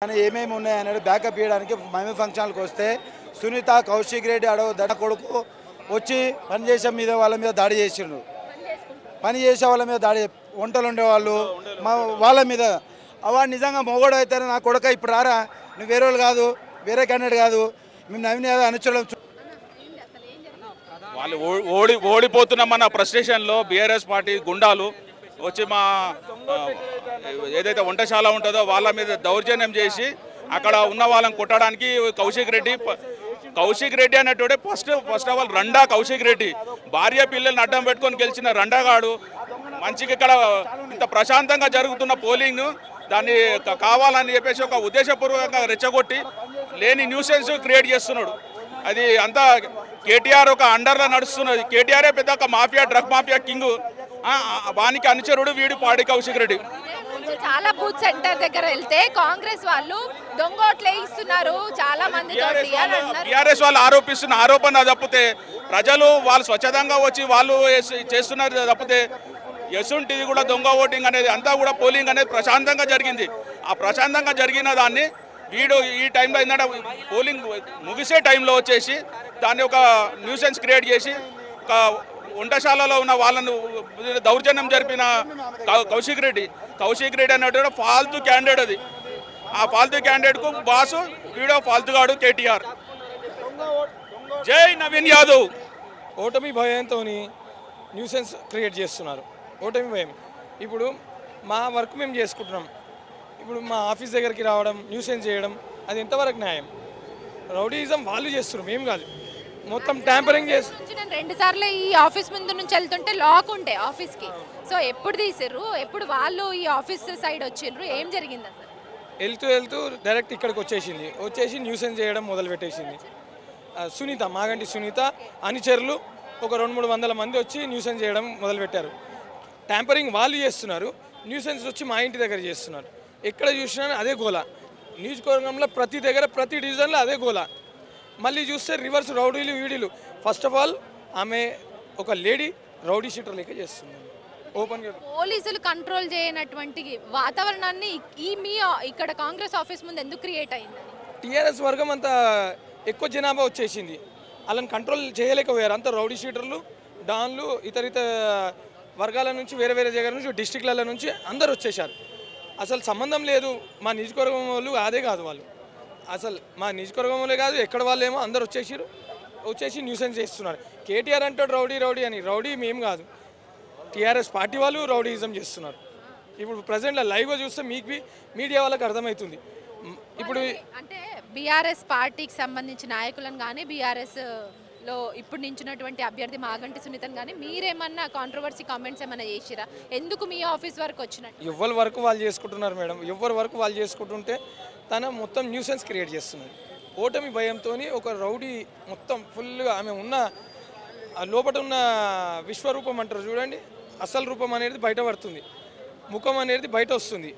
కానీ ఏమేమి ఉన్నాయనేది బ్యాకప్ ఇవ్వడానికి మహిమ ఫంక్షన్లకు వస్తే సునీత కౌశిక్ రెడ్డి అడవు దడ కొడుకు వచ్చి పనిచేసే మీద వాళ్ళ మీద దాడి చేసిండు. పని చేసే వాళ్ళ మీద దాడి, వంటలు ఉండేవాళ్ళు వాళ్ళ మీద వాడు నిజంగా మొగోడు అయితే నా కొడుక ఇప్పుడు రారా, నువ్వు వేరే వాళ్ళు కాదు, వేరే క్యాండిడేట్ కాదు, మేము నవీన్ యాదవ్ అనుచరులు. వాళ్ళు ఓడిపోతున్నామన్న ఫ్రస్ట్రేషన్లో బీఆర్ఎస్ పార్టీ గుండాలు వచ్చి మా ఏదైతే వంటశాల ఉంటుందో వాళ్ళ మీద దౌర్జన్యం చేసి అక్కడ ఉన్న వాళ్ళని కొట్టడానికి కౌశిక్ రెడ్డి అనేటోడే ఫస్ట్ ఆఫ్ ఆల్ రండా కౌశిక్ రెడ్డి భార్య పిల్లల్ని అడ్డం పెట్టుకొని గెలిచిన రండాగాడు మంచిగా ఇక్కడ ఇంత ప్రశాంతంగా జరుగుతున్న పోలింగ్ను దాన్ని కావాలని చెప్పేసి ఒక ఉద్దేశపూర్వకంగా రెచ్చగొట్టి లేని న్యూసెన్స్ క్రియేట్ చేస్తున్నాడు. అది అంతా కేటీఆర్ ఒక అండర్లో నడుస్తున్నది. కేటీఆరే పెద్ద ఒక మాఫియా, డ్రగ్ మాఫియా కింగ్. వానికి అనుచరుడు వీడు పాడి కౌశిక్ రెడ్డి. చాలా బూత్ సెంటర్ దగ్గర వెళ్తే కాంగ్రెస్ వాళ్ళు దొంగోట్లు వేయిస్తున్నారు, చాలా మంది టీఆర్ఎస్ వాళ్ళు ఆరోపిస్తున్న ఆరోపణ తప్పితే ప్రజలు వాళ్ళు స్వచ్ఛందంగా వచ్చి వాళ్ళు చేస్తున్నారు తప్పితే ఎసుంటిది కూడా దొంగ ఓటింగ్ అనేది అంతా కూడా పోలింగ్ అనేది ప్రశాంతంగా జరిగింది. ఆ ప్రశాంతంగా జరిగిన దాన్ని వీడు ఈ టైంలో ఏంటంటే పోలింగ్ ముగిసే టైంలో వచ్చేసి దాన్ని ఒక న్యూసెన్స్ క్రియేట్ చేసి ఒక వంటశాలలో ఉన్న వాళ్ళను దౌర్జన్యం జరిపిన కౌశిక్ రెడ్డి అనేటువంటి ఫాల్తూ క్యాండిడేట్. అది ఆ ఫాల్తూ క్యాండిడేట్కు బాసు వీడో ఫాల్తుగాడు కేటీఆర్. జై నవీన్ యాదవ్. ఓటమి భయంతో న్యూసెన్స్ క్రియేట్ చేస్తున్నారు. ఓటమి భయం. ఇప్పుడు మా వర్క్ మేము చేసుకుంటున్నాం, ఇప్పుడు మా ఆఫీస్ దగ్గరికి రావడం, న్యూసెన్స్ చేయడం, అది ఎంతవరకు న్యాయం? రౌడీయిజం వాళ్ళు చేస్తున్నారు, మేము కాదు. మొత్తం ట్యాంపరింగ్ చేసి నేను 2 సార్లు ఈ ఆఫీస్ ముందు నుంచి వెళ్తుంటే లాక్ ఉంటే ఆఫీస్కి, సో ఎప్పుడు తీసారు, ఎప్పుడు వాళ్ళు ఈ ఆఫీస్ సైడ్ వచ్చిండ్రు, ఏం జరిగింది అసలు? వెళ్తూ డైరెక్ట్ ఇక్కడికి వచ్చేసి న్యూసెన్స్ చేయడం మొదలుపెట్టేసింది. సునీత, మాగంటి సునీత అనుచరులు ఒక 200-300 మంది వచ్చి న్యూసెన్స్ చేయడం మొదలుపెట్టారు. ట్యాంపరింగ్ వాళ్ళు చేస్తున్నారు, న్యూసెన్స్ వచ్చి మా ఇంటి దగ్గర చేస్తున్నారు. ఎక్కడ చూసినా అదే గోల. నియోజకవర్గంలో ప్రతి దగ్గర ప్రతి డివిజన్లో అదే గోల. మళ్ళీ చూస్తే రివర్స్ రౌడీలు వీడీలు. ఫస్ట్ ఆఫ్ ఆల్ ఆమె ఒక లేడీ రౌడీ షీటర్ లెక్క చేస్తుంది. ఓపెన్గా పోలీసులు కంట్రోల్ చేయనటువంటి వాతావరణాన్ని మీ ఇక్కడ కాంగ్రెస్ ఆఫీస్ ముందు ఎందుకు క్రియేట్ అయింది? టీఆర్ఎస్ వర్గం అంతా ఎక్కువ జనాభా వచ్చేసింది, వాళ్ళని కంట్రోల్ చేయలేకపోయారు. అంతా రౌడీ షీటర్లు, డాన్లు, ఇతర వర్గాల నుంచి, వేరే దగ్గర నుంచి, డిస్టిక్ల నుంచి అందరు వచ్చేసారు. అసలు సంబంధం లేదు, మా నియోజకవర్గం వాళ్ళు అదే కాదు, వాళ్ళు అసలు మా నియోజకవర్గంలో కాదు, ఎక్కడ వాళ్ళు ఏమో అందరు వచ్చేసి న్యూసెన్స్ చేస్తున్నారు. కేటీఆర్ అంటాడు రౌడీ అని. రౌడీ మేము కాదు, టీఆర్ఎస్ పార్టీ వాళ్ళు రౌడీయిజం చేస్తున్నారు. ఇప్పుడు ప్రజెంట్లో లైవ్గా చూస్తే మీకు మీడియా వాళ్ళకి అర్థమవుతుంది. ఇప్పుడు అంటే బీఆర్ఎస్ పార్టీకి సంబంధించిన నాయకులను కానీ, బీఆర్ఎస్లో ఇప్పుడు నించున్నటువంటి అభ్యర్థి మాగంటి సునీతను కానీ మీరేమన్నా కాంట్రవర్సీ కామెంట్స్ ఏమైనా చేసిరా? ఎందుకు మీ ఆఫీస్ వరకు వచ్చినట్టు? ఎవరి వరకు వాళ్ళు చేసుకుంటున్నారు మేడం, ఎవరి వరకు వాళ్ళు చేసుకుంటుంటే తన మొత్తం న్యూసెన్స్ క్రియేట్ చేస్తున్నది. ఓటమి భయంతో ఒక రౌడీ మొత్తం ఫుల్గా ఆమె ఉన్న లోపల ఉన్న విశ్వరూపం అంటారు చూడండి, అసలు రూపం అనేది బయటపడుతుంది, ముఖం అనేది బయట వస్తుంది.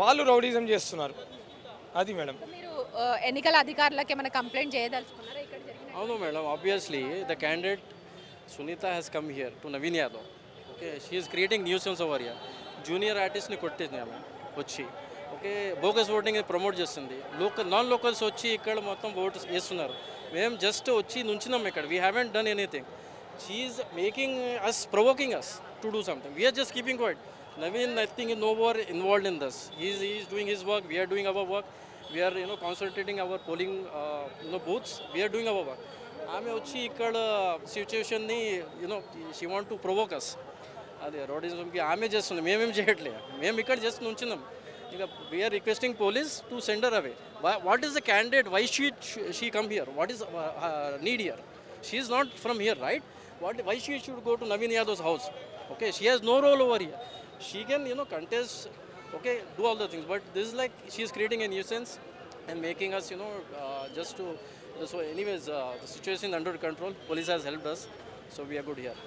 వాళ్ళు రౌడీజం చేస్తున్నారు. అది మేడం. మీరు ఎన్నికల అధికారులకు ఏమైనా కంప్లైంట్ చేయదలుచుకున్నారా ఇక్కడ జరిగిన? అవును madam, obviously the candidate Sunitha has come here to Naveen Yadav. Okay, she is creating nuisance over here. Junior ఆర్టిస్ట్ని కొట్టేసింది ఆమె వచ్చి. ఓకే, బోగస్ ఓటింగ్ ప్రమోట్ చేస్తుంది. నాన్ లోకల్స్ వచ్చి ఇక్కడ మొత్తం ఓట్ వేస్తున్నారు. మేము జస్ట్ వచ్చి నుంచినాం ఇక్కడ. We haven't done anything. She is making us, provoking us to do something. We are just keeping quiet. Naveen, I think, is no more involved in this. He is doing his work. We are doing our work. We are, concentrating our polling, booths. We are doing our work. ఆమె వచ్చి ఇక్కడ సిచ్యువేషన్ని she want to provoke అస్. అదే రౌడీజంకి ఆమె చేస్తుంది, మేమేం చేయట్లేదు. మేము ఇక్కడ జస్ట్ నుంచున్నాం. ఇక we are requesting police to send away. What is the candidate? Why she come here? What is need here? She is not from here, right? Why she should go to Naveen Yadav's house? Okay, she has no role over here. She can, contest, okay, do all the things. But this is like she is creating a nuisance and making us, just to. So, anyways, the situation is under control. Police has helped us, so we are good here.